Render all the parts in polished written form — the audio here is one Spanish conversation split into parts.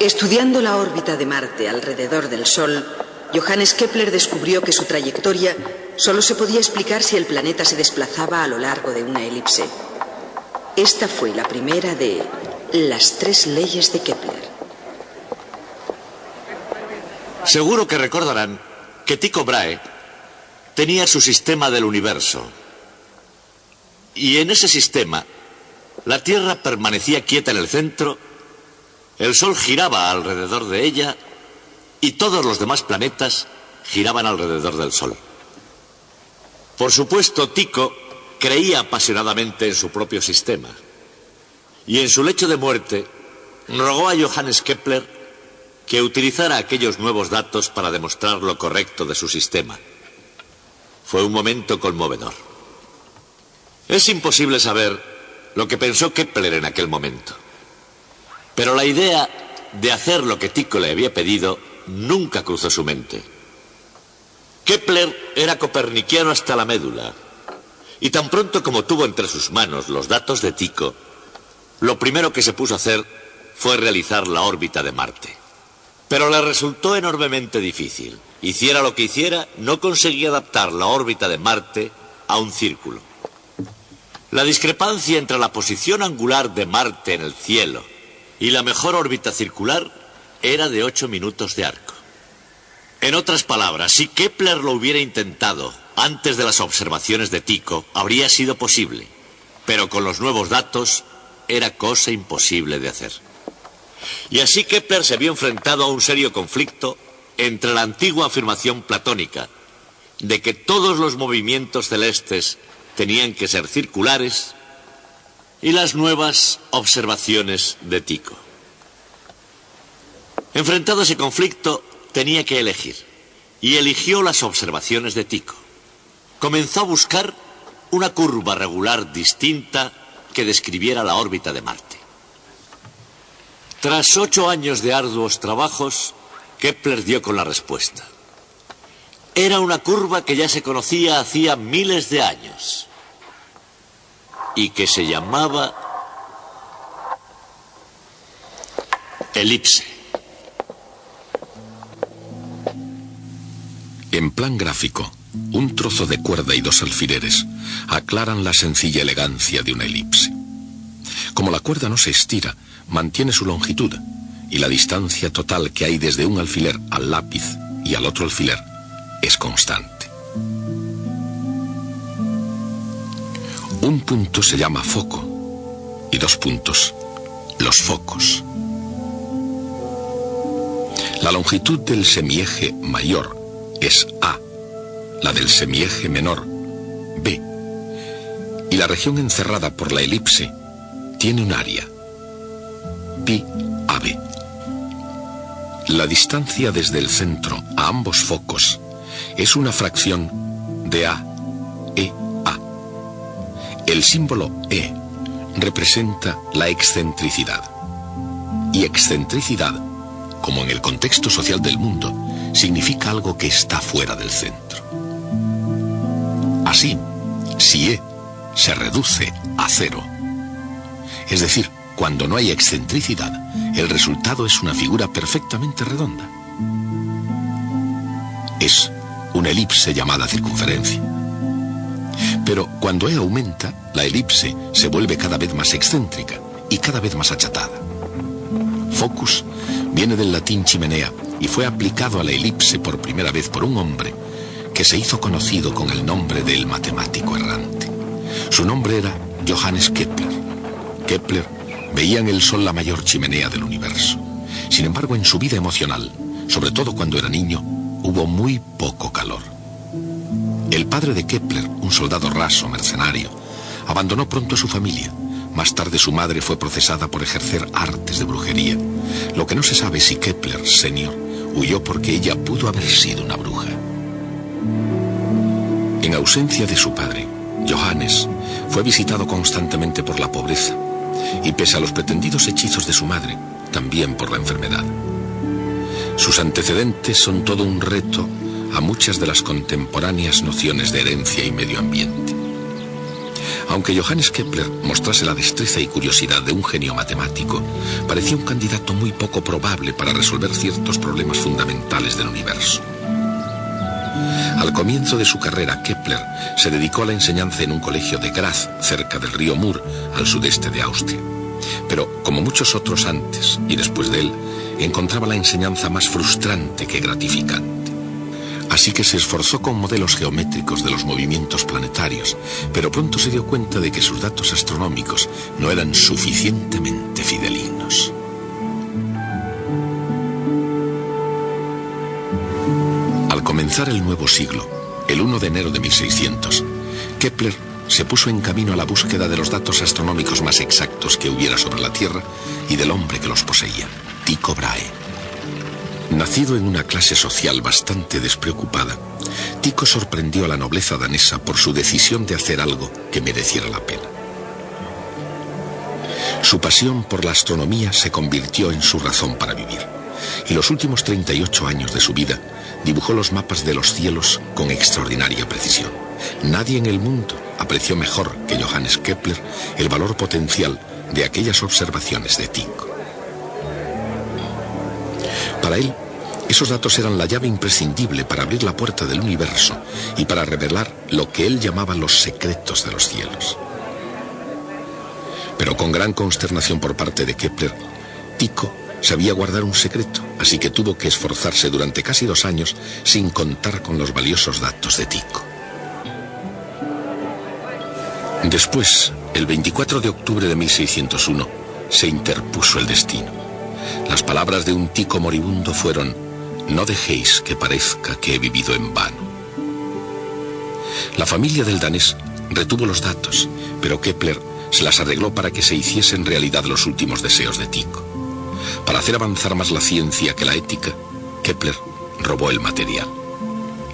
Estudiando la órbita de Marte alrededor del Sol, Johannes Kepler descubrió que su trayectoria solo se podía explicar si el planeta se desplazaba a lo largo de una elipse. Esta fue la primera de las 3 leyes de Kepler. Seguro que recordarán que Tycho Brahe tenía su sistema del universo. Y en ese sistema, la Tierra permanecía quieta en el centro, el Sol giraba alrededor de ella y todos los demás planetas giraban alrededor del Sol. Por supuesto, Tycho creía apasionadamente en su propio sistema y en su lecho de muerte rogó a Johannes Kepler que utilizara aquellos nuevos datos para demostrar lo correcto de su sistema. Fue un momento conmovedor. Es imposible saber lo que pensó Kepler en aquel momento, pero la idea de hacer lo que Tycho le había pedido nunca cruzó su mente. Kepler era copernicano hasta la médula, y tan pronto como tuvo entre sus manos los datos de Tycho, lo primero que se puso a hacer fue realizar la órbita de Marte. Pero le resultó enormemente difícil. Hiciera lo que hiciera, no conseguía adaptar la órbita de Marte a un círculo. La discrepancia entre la posición angular de Marte en el cielo y la mejor órbita circular era de 8 minutos de arco. En otras palabras, si Kepler lo hubiera intentado antes de las observaciones de Tycho, habría sido posible, pero con los nuevos datos era cosa imposible de hacer. Y así Kepler se vio enfrentado a un serio conflicto entre la antigua afirmación platónica de que todos los movimientos celestes tenían que ser circulares y las nuevas observaciones de Tycho. Enfrentado a ese conflicto, tenía que elegir, y eligió las observaciones de Tycho. Comenzó a buscar una curva regular distinta que describiera la órbita de Marte. Tras 8 años de arduos trabajos, Kepler dio con la respuesta. Era una curva que ya se conocía hacía miles de años y que se llamaba elipse. En plan gráfico, un trozo de cuerda y 2 alfileres aclaran la sencilla elegancia de una elipse. Como la cuerda no se estira, mantiene su longitud, y la distancia total que hay desde un alfiler al lápiz y al otro alfiler es constante. Un punto se llama foco y 2 puntos, los focos. La longitud del semieje mayor es A, la del semieje menor, B, y la región encerrada por la elipse tiene un área, pi AB. La distancia desde el centro a ambos focos es una fracción de A, E, A. El símbolo E representa la excentricidad, y excentricidad, como en el contexto social del mundo, significa algo que está fuera del centro. Así, si E se reduce a 0, es decir, cuando no hay excentricidad, el resultado es una figura perfectamente redonda. Es una elipse llamada circunferencia. Pero cuando E aumenta, la elipse se vuelve cada vez más excéntrica y cada vez más achatada. Focus viene del latín chimenea y fue aplicado a la elipse por primera vez por un hombre que se hizo conocido con el nombre del matemático errante. Su nombre era Johannes Kepler. Kepler veía en el Sol la mayor chimenea del universo. Sin embargo, en su vida emocional, sobre todo cuando era niño, hubo muy poco calor. El padre de Kepler, un soldado raso, mercenario, abandonó pronto a su familia. Más tarde su madre fue procesada por ejercer artes de brujería. Lo que no se sabe es si Kepler, senior, huyó porque ella pudo haber sido una bruja. En ausencia de su padre, Johannes fue visitado constantemente por la pobreza y pese a los pretendidos hechizos de su madre, también por la enfermedad. Sus antecedentes son todo un reto a muchas de las contemporáneas nociones de herencia y medio ambiente. Aunque Johannes Kepler mostrase la destreza y curiosidad de un genio matemático, parecía un candidato muy poco probable para resolver ciertos problemas fundamentales del universo. Al comienzo de su carrera, Kepler se dedicó a la enseñanza en un colegio de Graz, cerca del río Mur, al sudeste de Austria. Pero, como muchos otros antes y después de él, encontraba la enseñanza más frustrante que gratificante. Así que se esforzó con modelos geométricos de los movimientos planetarios, pero pronto se dio cuenta de que sus datos astronómicos no eran suficientemente fidedignos. Al comenzar el nuevo siglo, el 1 de enero de 1600, Kepler se puso en camino a la búsqueda de los datos astronómicos más exactos que hubiera sobre la Tierra y del hombre que los poseía, Tycho Brahe. Nacido en una clase social bastante despreocupada, Tycho sorprendió a la nobleza danesa por su decisión de hacer algo que mereciera la pena. Su pasión por la astronomía se convirtió en su razón para vivir, y los últimos 38 años de su vida dibujó los mapas de los cielos con extraordinaria precisión. Nadie en el mundo apreció mejor que Johannes Kepler el valor potencial de aquellas observaciones de Tycho. Para él, esos datos eran la llave imprescindible para abrir la puerta del universo y para revelar lo que él llamaba los secretos de los cielos. Pero con gran consternación por parte de Kepler, Tycho sabía guardar un secreto, así que tuvo que esforzarse durante casi 2 años sin contar con los valiosos datos de Tycho. Después, el 24 de octubre de 1601, se interpuso el destino. Las palabras de un Tycho moribundo fueron: «No dejéis que parezca que he vivido en vano». La familia del danés retuvo los datos, pero Kepler se las arregló para que se hiciesen realidad los últimos deseos de Tycho. Para hacer avanzar más la ciencia que la ética, Kepler robó el material.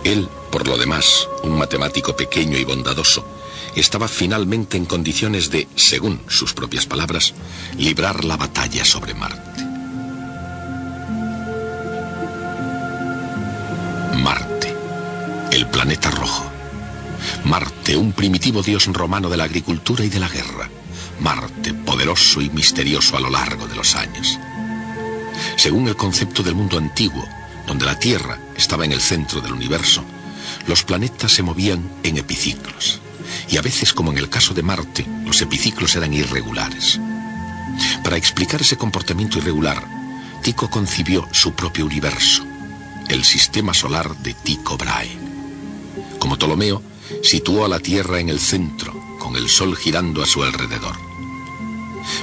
Él, por lo demás, un matemático pequeño y bondadoso, estaba finalmente en condiciones de, según sus propias palabras, librar la batalla sobre Marte. Marte, el planeta rojo. Marte, un primitivo dios romano de la agricultura y de la guerra. Marte, poderoso y misterioso a lo largo de los años. Según el concepto del mundo antiguo, donde la Tierra estaba en el centro del universo, los planetas se movían en epiciclos. Y a veces, como en el caso de Marte, los epiciclos eran irregulares. Para explicar ese comportamiento irregular, Tycho concibió su propio universo, el sistema solar de Tycho Brahe. Como Ptolomeo, situó a la Tierra en el centro, con el Sol girando a su alrededor.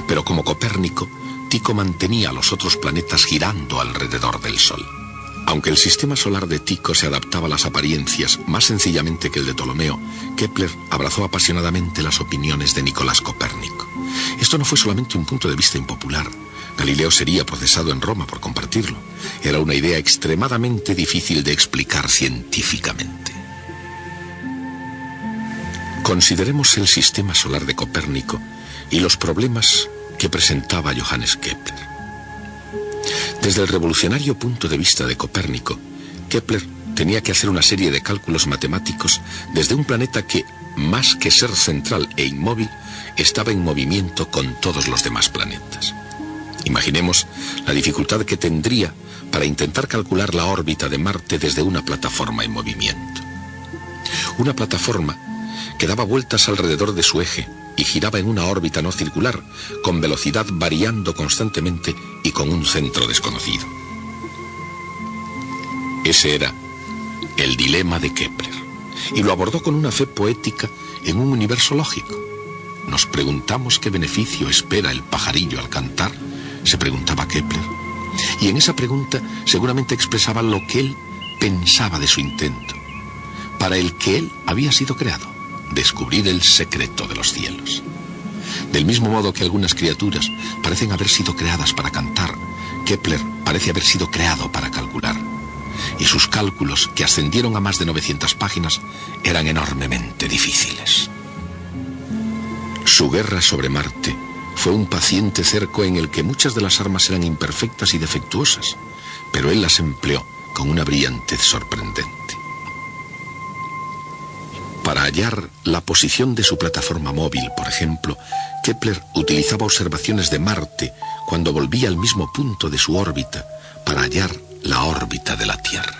Pero como Copérnico, Tycho mantenía a los otros planetas girando alrededor del Sol. Aunque el sistema solar de Tycho se adaptaba a las apariencias más sencillamente que el de Ptolomeo, Kepler abrazó apasionadamente las opiniones de Nicolás Copérnico. Esto no fue solamente un punto de vista impopular. Galileo sería procesado en Roma por compartirlo. Era una idea extremadamente difícil de explicar científicamente. Consideremos el sistema solar de Copérnico y los problemas que presentaba Johannes Kepler. Desde el revolucionario punto de vista de Copérnico, Kepler tenía que hacer una serie de cálculos matemáticos desde un planeta que, más que ser central e inmóvil, estaba en movimiento con todos los demás planetas. Imaginemos la dificultad que tendría para intentar calcular la órbita de Marte desde una plataforma en movimiento. Una plataforma que daba vueltas alrededor de su eje y giraba en una órbita no circular, con velocidad variando constantemente y con un centro desconocido. Ese era el dilema de Kepler, y lo abordó con una fe poética en un universo lógico. ¿Nos preguntamos qué beneficio espera el pajarillo al cantar?, se preguntaba Kepler, y en esa pregunta seguramente expresaba lo que él pensaba de su intento, para el que él había sido creado: descubrir el secreto de los cielos. Del mismo modo que algunas criaturas parecen haber sido creadas para cantar, Kepler parece haber sido creado para calcular. Y sus cálculos, que ascendieron a más de 900 páginas, eran enormemente difíciles. Su guerra sobre Marte fue un paciente cerco en el que muchas de las armas eran imperfectas y defectuosas, pero él las empleó con una brillantez sorprendente. Para hallar la posición de su plataforma móvil, por ejemplo, Kepler utilizaba observaciones de Marte cuando volvía al mismo punto de su órbita para hallar la órbita de la Tierra.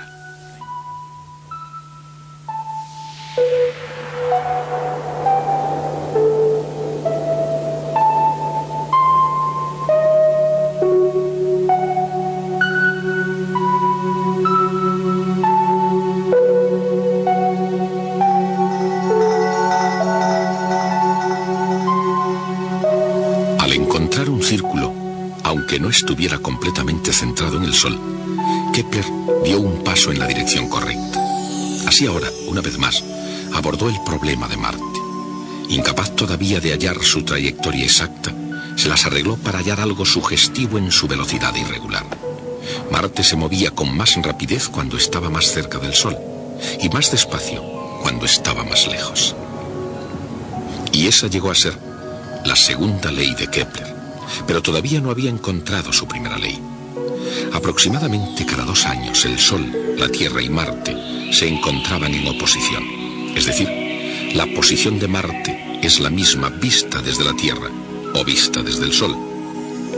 Aunque no estuviera completamente centrado en el Sol, Kepler dio un paso en la dirección correcta. Así ahora, una vez más, abordó el problema de Marte. Incapaz todavía de hallar su trayectoria exacta, se las arregló para hallar algo sugestivo en su velocidad irregular. Marte se movía con más rapidez cuando estaba más cerca del Sol, y más despacio cuando estaba más lejos. Y esa llegó a ser la segunda ley de Kepler. Pero todavía no había encontrado su primera ley. Aproximadamente cada 2 años el Sol, la Tierra y Marte se encontraban en oposición. Es decir, la posición de Marte es la misma vista desde la Tierra o vista desde el Sol.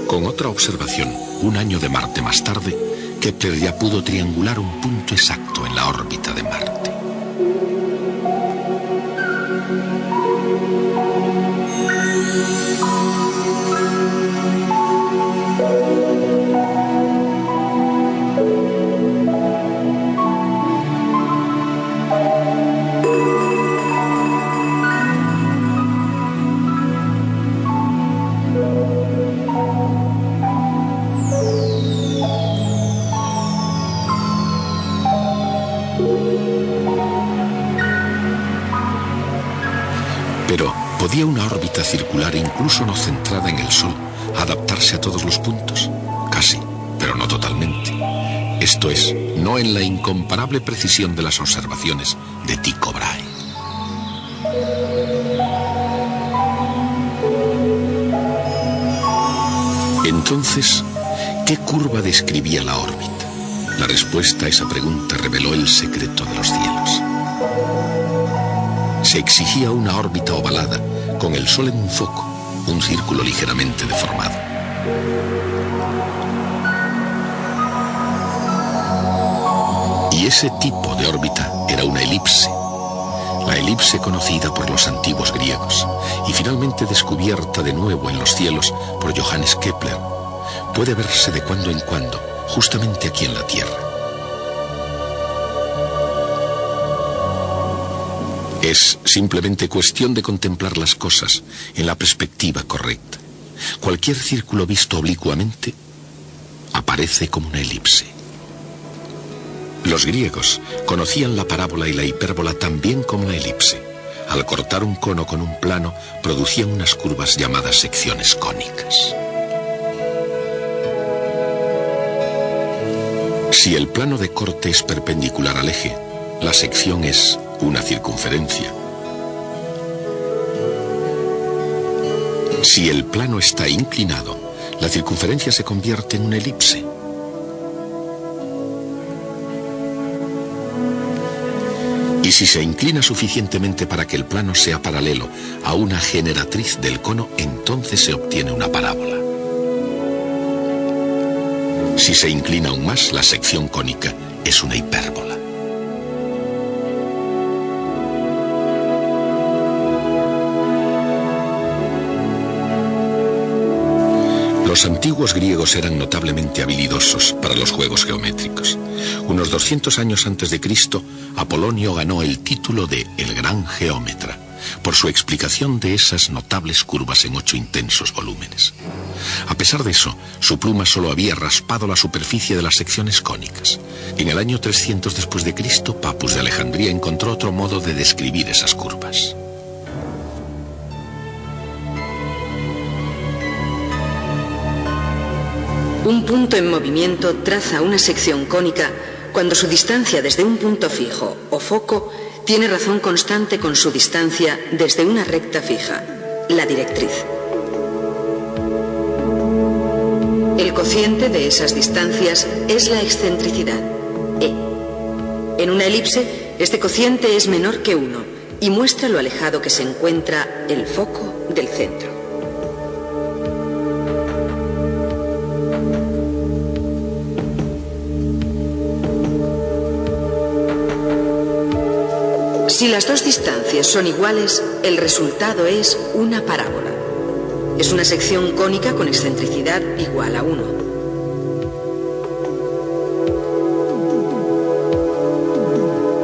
Con otra observación, 1 año de Marte más tarde, Kepler ya pudo triangular un punto exacto en la órbita de Marte. ¿Podía una órbita circular, incluso no centrada en el Sol, adaptarse a todos los puntos? Casi, pero no totalmente. Esto es, no en la incomparable precisión de las observaciones de Tycho Brahe. Entonces, ¿qué curva describía la órbita? La respuesta a esa pregunta reveló el secreto de los cielos. Se exigía una órbita ovalada, con el Sol en un foco, un círculo ligeramente deformado. Y ese tipo de órbita era una elipse. La elipse conocida por los antiguos griegos y finalmente descubierta de nuevo en los cielos por Johannes Kepler, puede verse de cuando en cuando, justamente aquí en la Tierra. Es simplemente cuestión de contemplar las cosas en la perspectiva correcta. Cualquier círculo visto oblicuamente aparece como una elipse. Los griegos conocían la parábola y la hipérbola tan bien como la elipse. Al cortar un cono con un plano, producían unas curvas llamadas secciones cónicas. Si el plano de corte es perpendicular al eje, la sección es una circunferencia. Si el plano está inclinado, la circunferencia se convierte en una elipse. Y si se inclina suficientemente para que el plano sea paralelo a una generatriz del cono, entonces se obtiene una parábola. Si se inclina aún más, la sección cónica es una hipérbola. Los antiguos griegos eran notablemente habilidosos para los juegos geométricos. Unos 200 años antes de Cristo, Apolonio ganó el título de el Gran Geómetra por su explicación de esas notables curvas en 8 intensos volúmenes. A pesar de eso, su pluma solo había raspado la superficie de las secciones cónicas. En el año 300 después de Cristo, Papus de Alejandría encontró otro modo de describir esas curvas. Un punto en movimiento traza una sección cónica cuando su distancia desde un punto fijo o foco tiene razón constante con su distancia desde una recta fija, la directriz. El cociente de esas distancias es la excentricidad, E. En una elipse, este cociente es menor que 1 y muestra lo alejado que se encuentra el foco del centro. Si las dos distancias son iguales, el resultado es una parábola. Es una sección cónica con excentricidad igual a 1.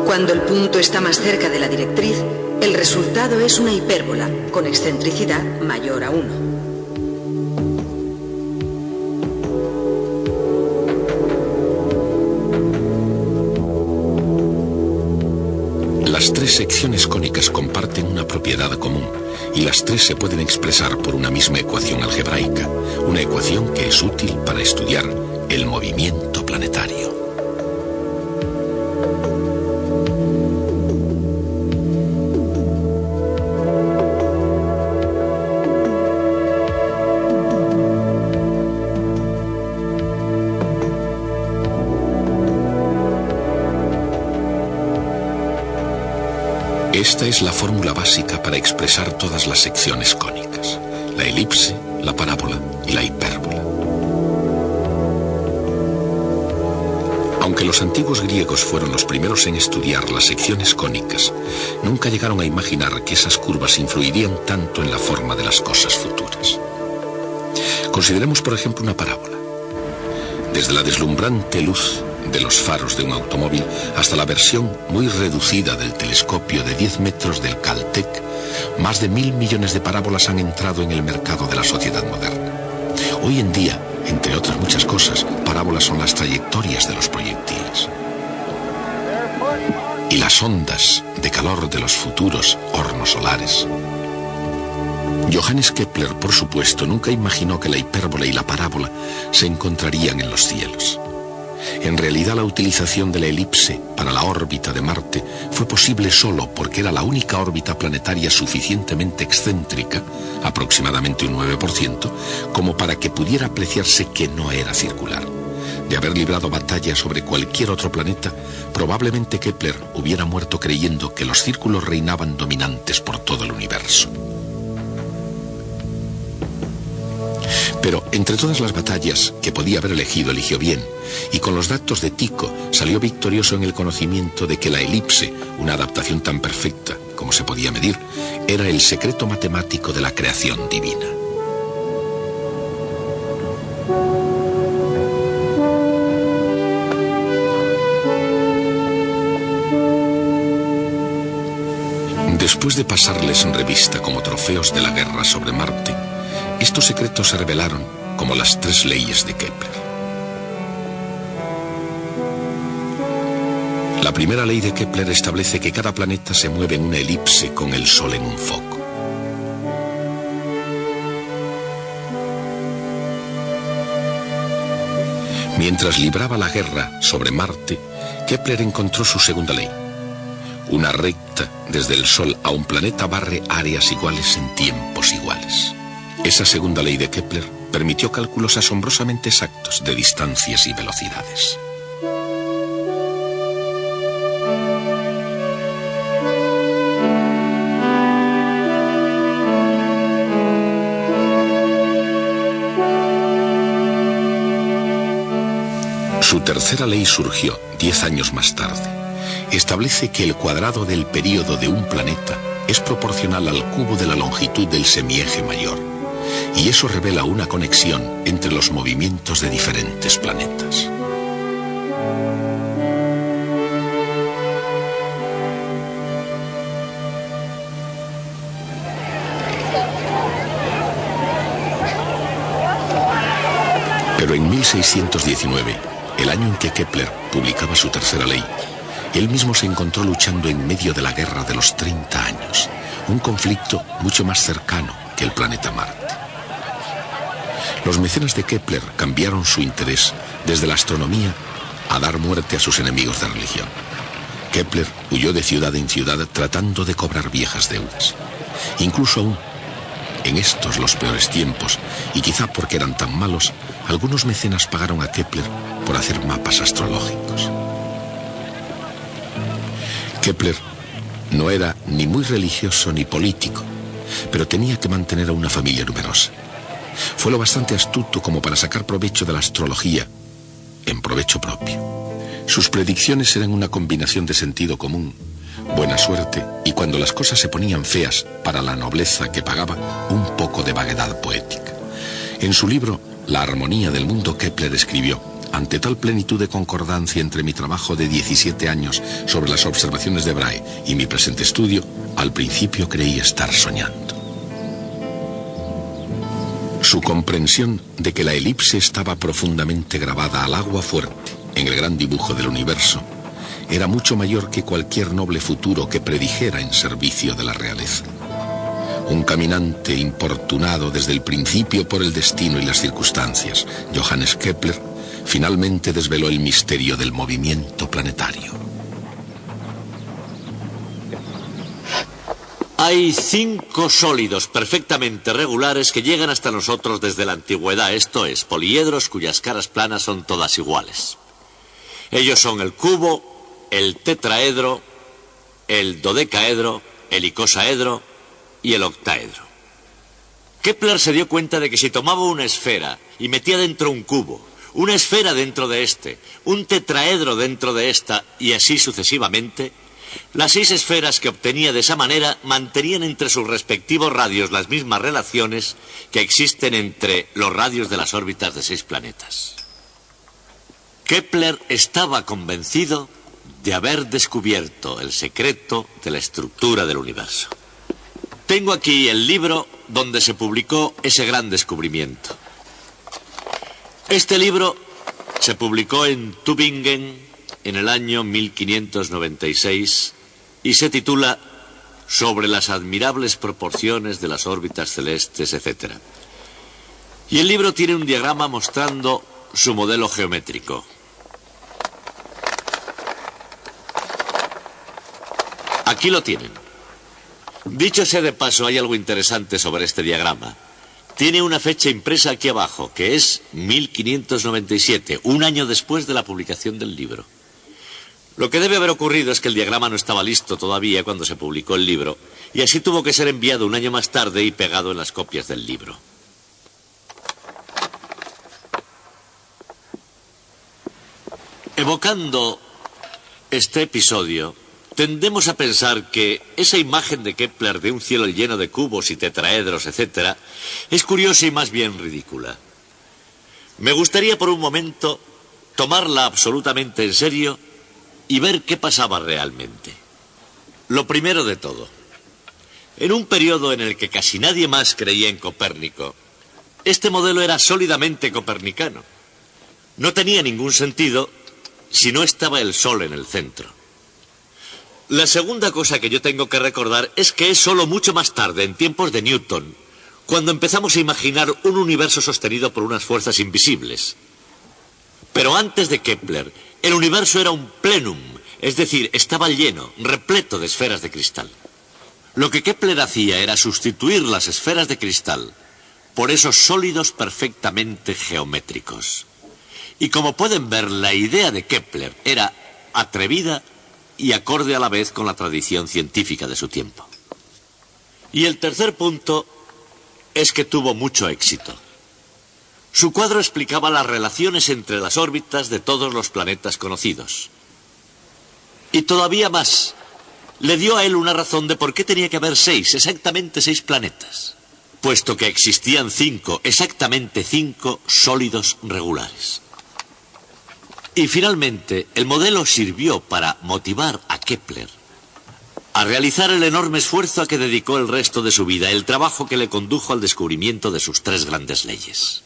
Cuando el punto está más cerca de la directriz, el resultado es una hipérbola con excentricidad mayor a 1. Las tres secciones cónicas comparten una propiedad común y las tres se pueden expresar por una misma ecuación algebraica, una ecuación que es útil para estudiar el movimiento planetario. Esta es la fórmula básica para expresar todas las secciones cónicas: la elipse, la parábola y la hipérbola. Aunque los antiguos griegos fueron los primeros en estudiar las secciones cónicas, nunca llegaron a imaginar que esas curvas influirían tanto en la forma de las cosas futuras. Consideremos, por ejemplo, una parábola. Desde la deslumbrante luz de los faros de un automóvil hasta la versión muy reducida del telescopio de 10 metros del Caltech, más de 1000 millones de parábolas han entrado en el mercado de la sociedad moderna. Hoy en día, entre otras muchas cosas, parábolas son las trayectorias de los proyectiles y las ondas de calor de los futuros hornos solares. Johannes Kepler, por supuesto, nunca imaginó que la hipérbola y la parábola se encontrarían en los cielos. En realidad, la utilización de la elipse para la órbita de Marte fue posible solo porque era la única órbita planetaria suficientemente excéntrica, aproximadamente un 9%, como para que pudiera apreciarse que no era circular. De haber librado batalla sobre cualquier otro planeta, probablemente Kepler hubiera muerto creyendo que los círculos reinaban dominantes por todo el universo. Pero entre todas las batallas que podía haber elegido, eligió bien, y con los datos de Tycho salió victorioso en el conocimiento de que la elipse, una adaptación tan perfecta como se podía medir, era el secreto matemático de la creación divina. Después de pasarles en revista como trofeos de la guerra sobre Marte, estos secretos se revelaron como las tres leyes de Kepler. La primera ley de Kepler establece que cada planeta se mueve en una elipse con el Sol en un foco. Mientras libraba la guerra sobre Marte, Kepler encontró su segunda ley. Una recta desde el Sol a un planeta barre áreas iguales en tiempos iguales. Esa segunda ley de Kepler permitió cálculos asombrosamente exactos de distancias y velocidades. Su tercera ley surgió 10 años más tarde. Establece que el cuadrado del período de un planeta es proporcional al cubo de la longitud del semieje mayor. Y eso revela una conexión entre los movimientos de diferentes planetas. Pero en 1619, el año en que Kepler publicaba su tercera ley, él mismo se encontró luchando en medio de la guerra de los 30 años, un conflicto mucho más cercano que el planeta Marte. Los mecenas de Kepler cambiaron su interés desde la astronomía a dar muerte a sus enemigos de religión. Kepler huyó de ciudad en ciudad tratando de cobrar viejas deudas. Incluso aún en estos los peores tiempos, y quizá porque eran tan malos, algunos mecenas pagaron a Kepler por hacer mapas astrológicos. Kepler No era ni muy religioso ni político, pero tenía que mantener a una familia numerosa. Fue lo bastante astuto como para sacar provecho de la astrología en provecho propio. Sus predicciones eran una combinación de sentido común, buena suerte y, cuando las cosas se ponían feas para la nobleza que pagaba, un poco de vaguedad poética. En su libro La armonía del mundo, Kepler escribió: ante tal plenitud de concordancia entre mi trabajo de 17 años sobre las observaciones de Brahe y mi presente estudio, al principio creí estar soñando. Su comprensión de que la elipse estaba profundamente grabada al agua fuerte en el gran dibujo del universo era mucho mayor que cualquier noble futuro que predijera en servicio de la realeza. Un caminante importunado desde el principio por el destino y las circunstancias, Johannes Kepler, finalmente desveló el misterio del movimiento planetario. Hay 5 sólidos perfectamente regulares que llegan hasta nosotros desde la antigüedad, esto es, poliedros cuyas caras planas son todas iguales. Ellos son el cubo, el tetraedro, el dodecaedro, el icosaedro y el octaedro. Kepler se dio cuenta de que si tomaba una esfera y metía dentro un cubo, una esfera dentro de este, un tetraedro dentro de esta y así sucesivamente, las 6 esferas que obtenía de esa manera mantenían entre sus respectivos radios las mismas relaciones que existen entre los radios de las órbitas de 6 planetas. Kepler estaba convencido de haber descubierto el secreto de la estructura del universo. Tengo aquí el libro donde se publicó ese gran descubrimiento. Este libro se publicó en Tübingen en el año 1596 y se titula Sobre las admirables proporciones de las órbitas celestes, etc. Y el libro tiene un diagrama mostrando su modelo geométrico. Aquí lo tienen. Dicho sea de paso, hay algo interesante sobre este diagrama. Tiene una fecha impresa aquí abajo, que es 1597, un año después de la publicación del libro. Lo que debe haber ocurrido es que el diagrama no estaba listo todavía cuando se publicó el libro, y así tuvo que ser enviado un año más tarde y pegado en las copias del libro. Evocando este episodio, tendemos a pensar que esa imagen de Kepler de un cielo lleno de cubos y tetraedros, etc., es curiosa y más bien ridícula. Me gustaría por un momento tomarla absolutamente en serio y ver qué pasaba realmente. Lo primero de todo, en un periodo en el que casi nadie más creía en Copérnico, este modelo era sólidamente copernicano. No tenía ningún sentido si no estaba el Sol en el centro. La segunda cosa que yo tengo que recordar es que es solo mucho más tarde, en tiempos de Newton, cuando empezamos a imaginar un universo sostenido por unas fuerzas invisibles. Pero antes de Kepler, el universo era un plenum, es decir, estaba lleno, repleto de esferas de cristal. Lo que Kepler hacía era sustituir las esferas de cristal por esos sólidos perfectamente geométricos. Y como pueden ver, la idea de Kepler era atrevida y acorde a la vez con la tradición científica de su tiempo. Y el tercer punto es que tuvo mucho éxito. Su cuadro explicaba las relaciones entre las órbitas de todos los planetas conocidos. Y todavía más, le dio a él una razón de por qué tenía que haber 6, exactamente 6 planetas, puesto que existían 5, exactamente 5 sólidos regulares. Y finalmente, el modelo sirvió para motivar a Kepler a realizar el enorme esfuerzo a que dedicó el resto de su vida, el trabajo que le condujo al descubrimiento de sus 3 grandes leyes.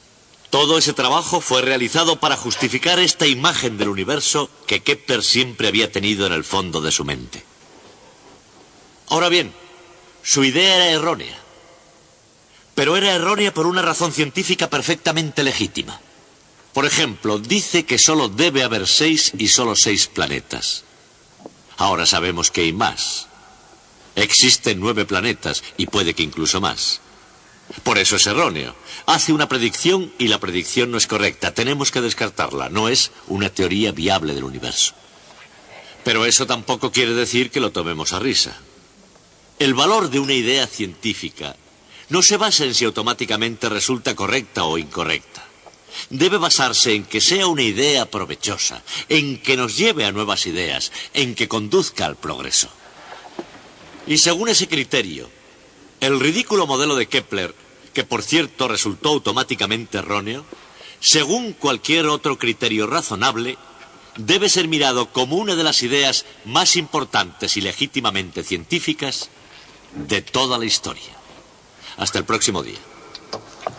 Todo ese trabajo fue realizado para justificar esta imagen del universo que Kepler siempre había tenido en el fondo de su mente. Ahora bien, su idea era errónea, pero era errónea por una razón científica perfectamente legítima. Por ejemplo, dice que solo debe haber 6 y solo 6 planetas. Ahora sabemos que hay más. Existen 9 planetas y puede que incluso más. Por eso es erróneo. Hace una predicción y la predicción no es correcta. Tenemos que descartarla. No es una teoría viable del universo. Pero eso tampoco quiere decir que lo tomemos a risa. El valor de una idea científica no se basa en si automáticamente resulta correcta o incorrecta. Debe basarse en que sea una idea provechosa, en que nos lleve a nuevas ideas, en que conduzca al progreso. Y según ese criterio, el ridículo modelo de Kepler, que por cierto resultó automáticamente erróneo, según cualquier otro criterio razonable, debe ser mirado como una de las ideas más importantes y legítimamente científicas de toda la historia. Hasta el próximo día.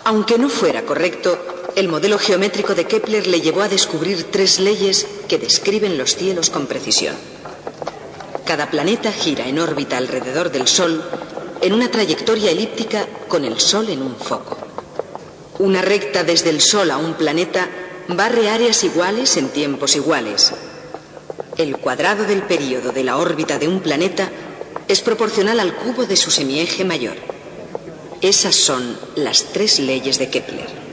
Aunque no fuera correcto, el modelo geométrico de Kepler le llevó a descubrir 3 leyes que describen los cielos con precisión. Cada planeta gira en órbita alrededor del Sol en una trayectoria elíptica con el Sol en un foco. Una recta desde el Sol a un planeta barre áreas iguales en tiempos iguales. El cuadrado del período de la órbita de un planeta es proporcional al cubo de su semieje mayor. Esas son las 3 leyes de Kepler.